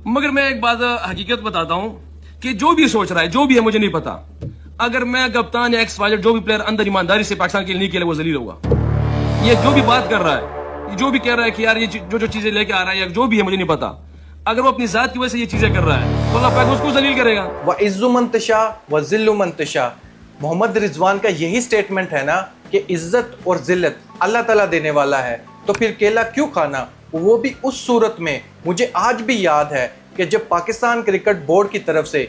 मगर मैं एक बात हकीकत बताता हूं कि जो भी सोच रहा है, जो भी है, मुझे नहीं पता, अगर मैं कप्तान या एक्स वाइजर जो भी प्लेयर अंदर ईमानदारी से पाकिस्तान के लिए नहीं खेले वो जलील होगा। ये जो भी बात कर रहा है, जो भी कह रहा है कि यार ये जो चीजें लेके आ रहा है या जो भी है मुझे नहीं पता, अगर वो अपनी जात की वजह से ये चीजें कर रहा है तो अल्लाह पाक उसको जलील करेगा। व इज्जु मंतशा व जिल्लु मंतशा, मोहम्मद रिजवान का यही स्टेटमेंट है ना कि इज्जत और जिल्लत अल्लाह ताला देने वाला है, तो फिर केला क्यों खाना, वो भी उस सूरत में। मुझे आज भी याद है कि जब पाकिस्तान क्रिकेट बोर्ड की तरफ से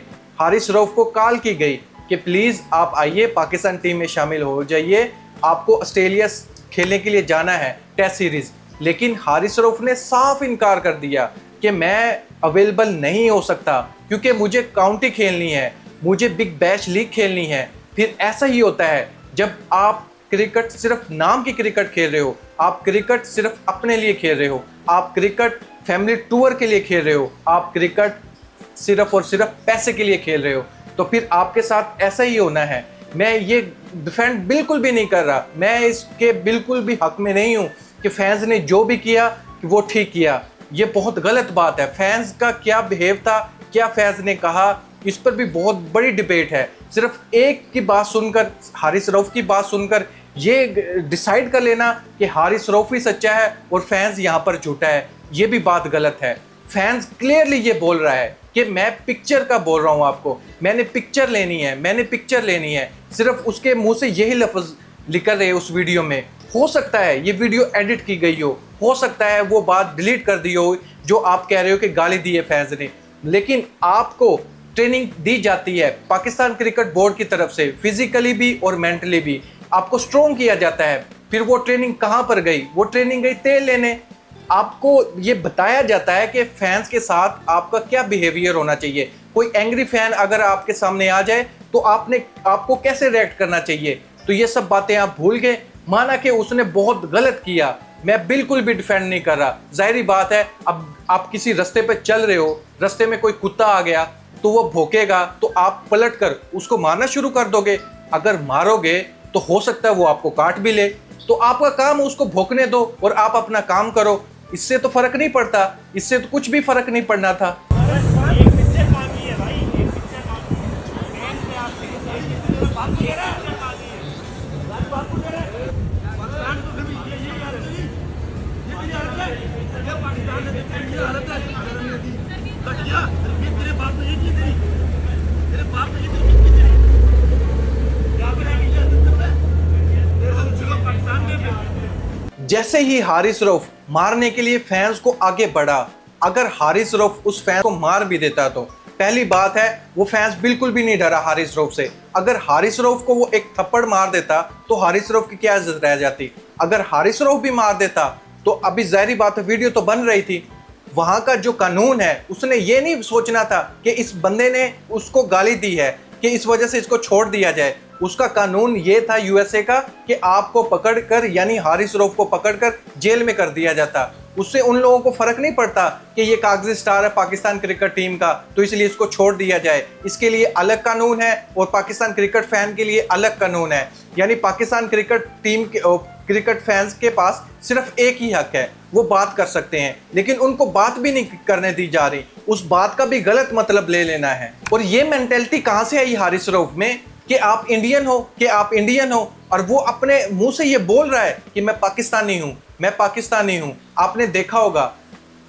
हारिस रऊफ को कॉल की गई कि प्लीज़ आप आइए पाकिस्तान टीम में शामिल हो जाइए, आपको ऑस्ट्रेलिया खेलने के लिए जाना है टेस्ट सीरीज़, लेकिन हारिस रऊफ ने साफ इनकार कर दिया कि मैं अवेलेबल नहीं हो सकता क्योंकि मुझे काउंटी खेलनी है, मुझे बिग बैश लीग खेलनी है। फिर ऐसा ही होता है जब आप क्रिकेट सिर्फ नाम की क्रिकेट खेल रहे हो, आप क्रिकेट सिर्फ अपने लिए खेल रहे हो, आप क्रिकेट फैमिली टूर के लिए खेल रहे हो, आप क्रिकेट सिर्फ और सिर्फ पैसे के लिए खेल रहे हो, तो फिर आपके साथ ऐसा ही होना है। मैं ये डिफेंड बिल्कुल भी नहीं कर रहा, मैं इसके बिल्कुल भी हक में नहीं हूँ कि फैंस ने जो भी किया कि वो ठीक किया, ये बहुत गलत बात है। फैंस का क्या बिहेव था, क्या फैंस ने कहा, इस पर भी बहुत बड़ी डिबेट है। सिर्फ एक की बात सुनकर, हारिस रऊफ की बात सुनकर ये डिसाइड कर लेना कि हारिस रऊफ ही सच्चा है और फैंस यहाँ पर झूठा है, ये भी बात गलत है। फैंस क्लियरली ये बोल रहा है कि मैं पिक्चर का बोल रहा हूँ आपको, मैंने पिक्चर लेनी है, मैंने पिक्चर लेनी है, सिर्फ उसके मुंह से यही लफ्ज़ निकल रहे उस वीडियो में। हो सकता है ये वीडियो एडिट की गई हो सकता है वो बात डिलीट कर दी हो जो आप कह रहे हो कि गाली दी है फैंस ने, लेकिन आपको ट्रेनिंग दी जाती है पाकिस्तान क्रिकेट बोर्ड की तरफ से, फिजिकली भी और मेंटली भी आपको स्ट्रॉन्ग किया जाता है। फिर वो ट्रेनिंग कहाँ पर गई? वो ट्रेनिंग गई तेल लेने। आपको ये बताया जाता है कि फैंस के साथ आपका क्या बिहेवियर होना चाहिए। कोई एंग्री फैन अगर आपके सामने आ जाए तो आपको कैसे रिएक्ट करना चाहिए, तो ये सब बातें आप भूल गए। माना कि उसने बहुत गलत किया, मैं बिल्कुल भी डिफेंड नहीं कर रहा। जाहिर बात है, अब आप किसी रास्ते पे चल रहे हो, रास्ते में कोई कुत्ता आ गया तो वो भौंकेगा तो आप पलट कर उसको मारना शुरू कर दोगे। अगर मारोगे तो हो सकता है वो आपको काट भी ले, तो आपका काम उसको भौंकने दो और आप अपना काम करो। इससे तो फर्क नहीं पड़ता, इससे तो कुछ भी फर्क नहीं पड़ना था। जैसे ही हारिस रऊफ मारने के लिए फैंस को आगे बढ़ा, अगर हारिस रऊफ उस फैन को मार भी देता तो पहली बात है वो फैंस बिल्कुल भी नहीं डरा हारिस रऊफ से। अगर हारिस रऊफ को वो एक थप्पड़ मार देता तो हारिस रऊफ की क्या इज्जत रह जाती। अगर हारिस रऊफ भी मार देता तो अभी जाहिर बात है वीडियो तो बन रही थी। वहाँ का जो कानून है उसने ये नहीं सोचना था कि इस बंदे ने उसको गाली दी है कि इस वजह से इसको छोड़ दिया जाए। उसका कानून ये था यूएसए का कि आपको पकड़कर, यानी हारिस रऊफ को पकड़कर जेल में कर दिया जाता। उससे उन लोगों को फर्क नहीं पड़ता कि ये कागजी स्टार है पाकिस्तान क्रिकेट टीम का तो इसलिए इसको छोड़ दिया जाए। इसके लिए अलग कानून है और पाकिस्तान क्रिकेट फैन के लिए अलग कानून है। यानी पाकिस्तान क्रिकेट टीम के क्रिकेट फैंस के पास सिर्फ एक ही हक है, वो बात कर सकते हैं, लेकिन उनको बात भी नहीं करने दी जा रही। उस बात का भी गलत मतलब ले लेना है। और ये मेंटेलिटी कहाँ से आई हारिस रऊफ में कि आप इंडियन हो, कि आप इंडियन हो, और वो अपने मुंह से ये बोल रहा है कि मैं पाकिस्तानी हूँ, मैं पाकिस्तानी हूँ। आपने देखा होगा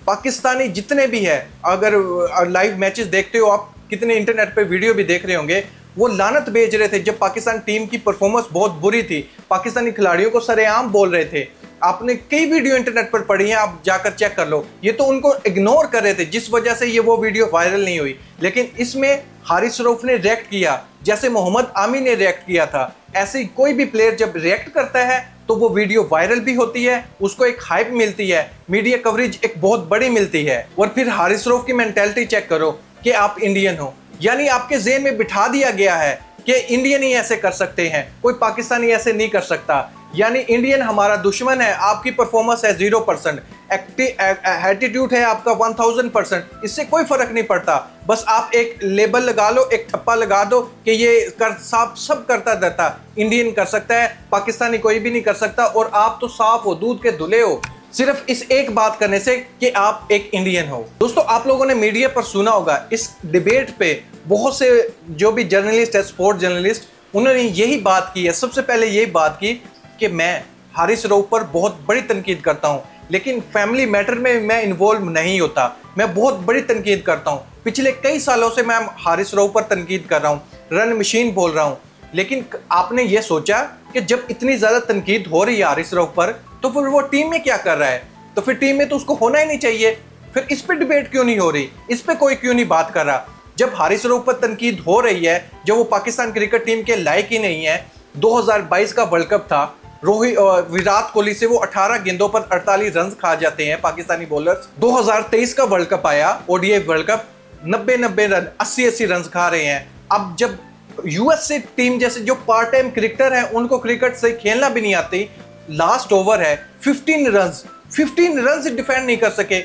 पाकिस्तानी जितने भी है, अगर लाइव मैचेस देखते हो आप, कितने इंटरनेट पे वीडियो भी देख रहे होंगे, वो लानत भेज रहे थे जब पाकिस्तान टीम की परफॉर्मेंस बहुत बुरी थी, पाकिस्तानी खिलाड़ियों को सरेआम बोल रहे थे। आपने कई वीडियो इंटरनेट पर पढ़ी हैं, आप जाकर चेक कर लो। ये तो उनको इग्नोर कर रहे थे जिस वजह से ये वो वीडियो वायरल नहीं हुई, लेकिन इसमें हारिस रऊफ ने रिएक्ट किया जैसे मोहम्मद आमी ने रिएक्ट किया था। ऐसे कोई भी प्लेयर जब रिएक्ट करता है तो वो वीडियो वायरल भी होती है, उसको एक हाइप मिलती है, मीडिया कवरेज एक बहुत बड़ी मिलती है। और फिर हारिस रऊफ की मेंटालिटी चेक करो कि आप इंडियन हो, यानी आपके ज़हन में बिठा दिया गया है कि इंडियन ही ऐसे कर सकते हैं, कोई पाकिस्तानी ऐसे नहीं कर सकता, यानी इंडियन हमारा दुश्मन है। आपकी परफॉर्मेंस है 0%, एटीट्यूड है आपका 1000%, इससे कोई फर्क नहीं पड़ता। बस आप एक लेबल लगा लो, एक ठप्पा लगा दो कि ये सब करता रहता, इंडियन कर सकता है, पाकिस्तानी कोई भी नहीं कर सकता। और आप तो साफ हो, दूध के धुले हो, सिर्फ इस एक बात करने से कि आप एक इंडियन हो। दोस्तों, आप लोगों ने मीडिया पर सुना होगा, इस डिबेट पे बहुत से जो भी जर्नलिस्ट है, स्पोर्ट जर्नलिस्ट, उन्होंने यही बात की है। सबसे पहले यही बात की कि मैं हारिस रऊफ पर बहुत बड़ी तनकीद करता हूं, लेकिन फैमिली मैटर में मैं इन्वॉल्व नहीं होता। मैं बहुत बड़ी तनकीद करता हूं। पिछले कई सालों से मैं हारिस रऊफ पर तनकीद कर रहा हूं, रन मशीन बोल रहा हूं। लेकिन आपने ये सोचा कि जब इतनी ज़्यादा तनकीद हो रही है हारिस रऊफ पर, तो फिर वो टीम में क्या कर रहा है? तो फिर टीम में तो उसको होना ही नहीं चाहिए। फिर इस पे डिबेट क्यों नहीं हो रही? इस पे कोई क्यों नहीं बात कर रहा? जब हारिस रऊफ पर तनकीद हो रही है, जब वो पाकिस्तान क्रिकेट टीम के लायक ही नहीं है। 2022 का वर्ल्ड कप था, विराट कोहली से वो 18 गेंदों पर 48 रन खा जाते हैं पाकिस्तानी बॉलर्स। 2023 का वर्ल्ड कप आया, ODI world cup, 90 run, 80 run खा रहे हैं। अब जब यूएसए टीम जैसे जो पार्ट टाइम क्रिकेटर है, उनको क्रिकेट से खेलना भी नहीं आती, लास्ट ओवर है, 15 रन से डिफेंड नहीं कर सके।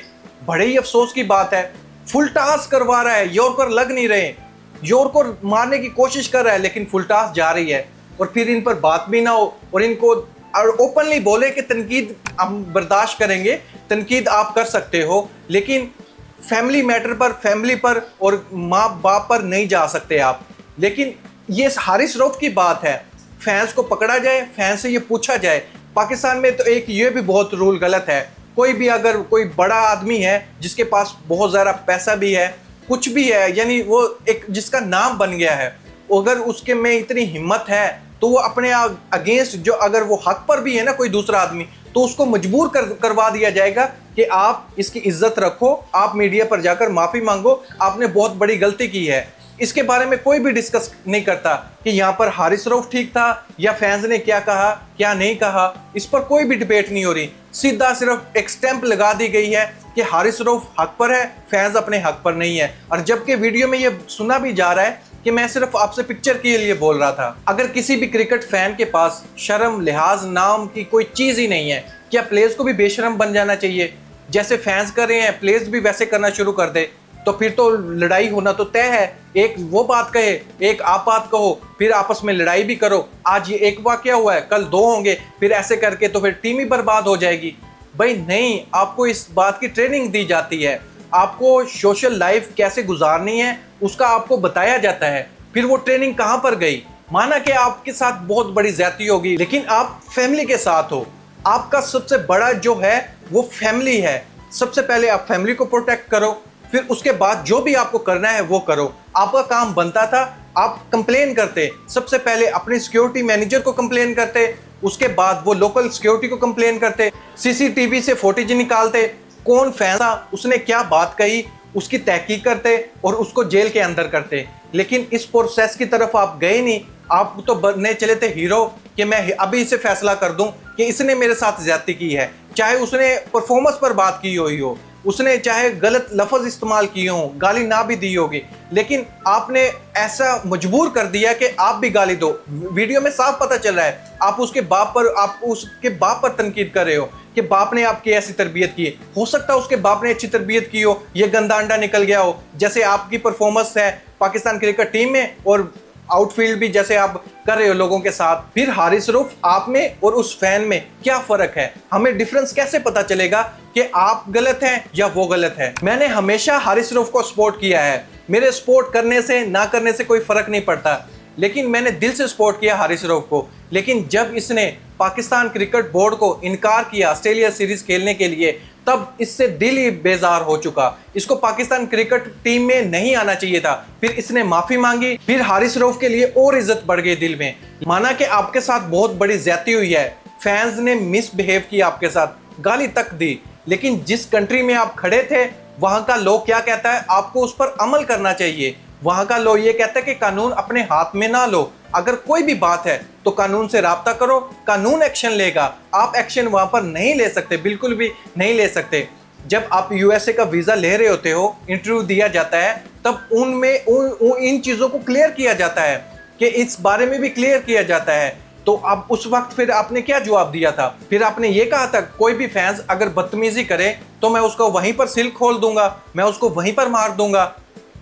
बड़े ही अफसोस की बात है। फुल टॉस करवा रहा है, यॉर्कर लग नहीं रहे, यॉर्कर मारने की कोशिश कर रहा है, लेकिन फुल टॉस जा रही है। और फिर इन पर बात भी ना हो और इनको ओपनली बोले कि तनकीद हम बर्दाश्त करेंगे, तनकीद आप कर सकते हो, लेकिन फैमिली मैटर पर, फैमिली पर और माँ बाप पर नहीं जा सकते आप। लेकिन ये हारिस रऊफ की बात है, फैंस को पकड़ा जाए, फैंस से ये पूछा जाए। पाकिस्तान में तो एक ये भी बहुत रूल गलत है, कोई भी अगर कोई बड़ा आदमी है जिसके पास बहुत ज़्यादा पैसा भी है, कुछ भी है, यानी वो एक जिसका नाम बन गया है, अगर उसके में इतनी हिम्मत है तो वो अपने अगेंस्ट, जो अगर वो हक पर भी है ना कोई दूसरा आदमी, तो उसको मजबूर करवा दिया जाएगा कि आप इसकी इज्जत रखो, आप मीडिया पर जाकर माफ़ी मांगो, आपने बहुत बड़ी गलती की है। इसके बारे में कोई भी डिस्कस नहीं करता कि यहाँ पर हारिस रऊफ ठीक था या फैंस ने क्या कहा, क्या नहीं कहा। इस पर कोई भी डिबेट नहीं हो रही। सीधा सिर्फ एक स्टैंप लगा दी गई है कि हारिस रऊफ हक पर है, फैंस अपने हक पर नहीं है। और जबकि वीडियो में ये सुना भी जा रहा है कि मैं सिर्फ आपसे पिक्चर के लिए बोल रहा था। अगर किसी भी क्रिकेट फैन के पास शर्म लिहाज नाम की कोई चीज़ ही नहीं है, क्या प्लेयर्स को भी बेशरम बन जाना चाहिए? जैसे फैंस कर रहे हैं, प्लेयर्स भी वैसे करना शुरू कर दे, तो फिर तो लड़ाई होना तो तय है। एक वो बात कहे, एक आप बात कहो, फिर आपस में लड़ाई भी करो। आज ये एक वाकया हुआ है, कल 2 होंगे, फिर ऐसे करके तो फिर टीम ही बर्बाद हो जाएगी। भाई नहीं, आपको इस बात की ट्रेनिंग दी जाती है, आपको सोशल लाइफ कैसे गुजारनी है उसका आपको बताया जाता है। फिर वो ट्रेनिंग कहाँ पर गई? माना कि आपके साथ बहुत बड़ी ज्यादती होगी, लेकिन आप फैमिली के साथ हो। आपका सबसे बड़ा जो है वो फैमिली है। सबसे पहले आप फैमिली को प्रोटेक्ट करो, फिर उसके बाद जो भी आपको करना है वो करो। आपका काम बनता था, आप कंप्लेन करते, सबसे पहले अपने सिक्योरिटी मैनेजर को कंप्लेन करते, उसके बाद वो लोकल सिक्योरिटी को कंप्लेन करते, सीसीटीवी से फुटेज निकालते, कौन फैन था, उसने क्या बात कही, उसकी तहकीक करते और उसको जेल के अंदर करते। लेकिन इस प्रोसेस की तरफ आप गए नहीं। आप तो बनने चले थे हीरो कि मैं अभी इसे फैसला कर दूं कि इसने मेरे साथ ज्यादती की है, चाहे उसने परफॉर्मेंस पर बात की हुई हो, उसने चाहे गलत लफ्ज इस्तेमाल किए हों, गाली ना भी दी होगी, लेकिन आपने ऐसा मजबूर कर दिया कि आप भी गाली दो। वीडियो में साफ पता चल रहा है, आप उसके बाप पर तनकीद कर रहे हो कि बाप ने आपकी ऐसी तरबियत की। हो सकता है उसके बाप ने अच्छी तरबियत की हो, ये गंदा अंडा निकल गया हो, जैसे आपकी परफॉर्मेंस है पाकिस्तान क्रिकेट टीम में और आउटफील्ड भी जैसे आप कर रहे हो लोगों के साथ। फिर हारिस रऊफ आप में और उस फैन में क्या फर्क है? हमें डिफरेंस कैसे पता चलेगा कि आप गलत हैं या वो गलत है? मैंने हमेशा हारिस रऊफ को सपोर्ट किया है। मेरे सपोर्ट करने से ना करने से कोई फर्क नहीं पड़ता, लेकिन मैंने दिल से सपोर्ट किया हारिस रऊफ को। लेकिन जब इसने पाकिस्तान क्रिकेट बोर्ड को इनकार किया ऑस्ट्रेलिया सीरीज खेलने के लिए, तब इससे दिल ही बेजार हो चुका। इसको पाकिस्तान क्रिकेट टीम में नहीं आना चाहिए था। फिर इसने माफी मांगी, फिर हारिस रऊफ के लिए और इज्जत बढ़ गई दिल में। माना कि आपके साथ बहुत बड़ी ज्यादती हुई है, फैंस ने मिसबिहेव किया आपके साथ, गाली तक दी, लेकिन जिस कंट्री में आप खड़े थे वहां का लॉ क्या कहता है, आपको उस पर अमल करना चाहिए। वहां का लॉ ये कहता है कि कानून अपने हाथ में ना लो। अगर कोई भी बात है तो कानून से राब्ता करो, कानून एक्शन लेगा। आप एक्शन वहां पर नहीं ले सकते, बिल्कुल भी नहीं ले सकते। जब आप यूएसए का वीजा ले रहे होते हो, इंटरव्यू दिया जाता है, तब उनमें इन चीजों को क्लियर किया जाता है कि इस बारे में भी क्लियर किया जाता है। तो अब उस वक्त फिर आपने क्या जवाब दिया था? फिर आपने ये कहा था कोई भी फैंस अगर बदतमीजी करे तो मैं उसको वहीं पर सिल खोल दूंगा, मैं उसको वहीं पर मार दूंगा।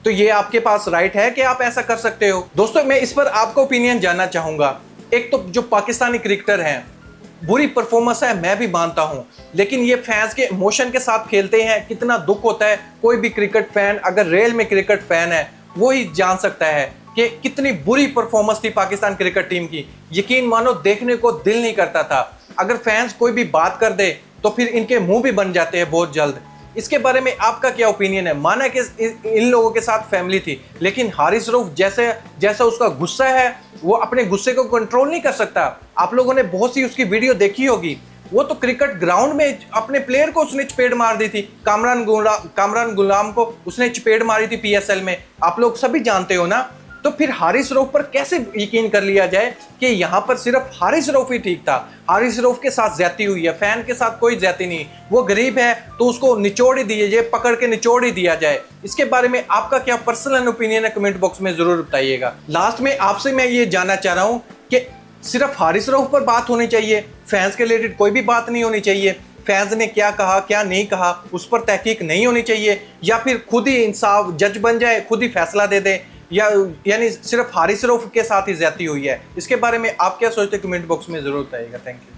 तो ये आपके पास राइट है कि आप ऐसा कर सकते हो? दोस्तों, मैं इस पर आपका ओपिनियन जानना चाहूंगा। एक तो जो पाकिस्तानी क्रिकेटर हैं बुरी परफॉर्मेंस है, मैं भी मानता हूं, लेकिन ये फैंस के इमोशन के साथ खेलते हैं, कितना दुख होता है। कोई भी क्रिकेट फैन अगर रियल में क्रिकेट फैन है वो ही जान सकता है कि कितनी बुरी परफॉर्मेंस थी पाकिस्तान क्रिकेट टीम की। यकीन मानो देखने को दिल नहीं करता था। अगर फैंस कोई भी बात कर दे तो फिर इनके मुंह भी बन जाते हैं बहुत जल्द। इसके बारे में आपका क्या ओपिनियन है? माना कि इन लोगों के साथ फैमिली थी, लेकिन हारिस रऊफ जैसा उसका गुस्सा है, वो अपने गुस्से को कंट्रोल नहीं कर सकता। आप लोगों ने बहुत सी उसकी वीडियो देखी होगी। वो तो क्रिकेट ग्राउंड में अपने प्लेयर को उसने चपेट मार दी थी। कामरान गुलाम को उसने चपेट मारी थी PSL में, आप लोग सभी जानते हो ना। तो फिर हारिस रऊफ पर कैसे यकीन कर लिया जाए कि यहाँ पर सिर्फ हारिस रऊफ ही ठीक था? हारिस रऊफ के साथ ज्यादती हुई है, फैन के साथ कोई ज्यादती नहीं। वो गरीब है तो उसको निचोड़ ही दिया जाए, पकड़ के निचोड़ ही दिया जाए। इसके बारे में आपका क्या पर्सनल ओपिनियन है, कमेंट बॉक्स में जरूर बताइएगा। लास्ट में आपसे मैं ये जानना चाह रहा हूँ कि सिर्फ हारिस रऊफ पर बात होनी चाहिए, फैंस के रिलेटेड कोई भी बात नहीं होनी चाहिए? फैंस ने क्या कहा क्या नहीं कहा उस पर तहकीक नहीं होनी चाहिए? या फिर खुद ही इंसाफ जज बन जाए, खुद ही फैसला दे दे? यानी सिर्फ हारिस रऊफ के साथ ही ज्यादती हुई है? इसके बारे में आप क्या सोचते हैं, कमेंट बॉक्स में जरूर बताइएगा। Thank you.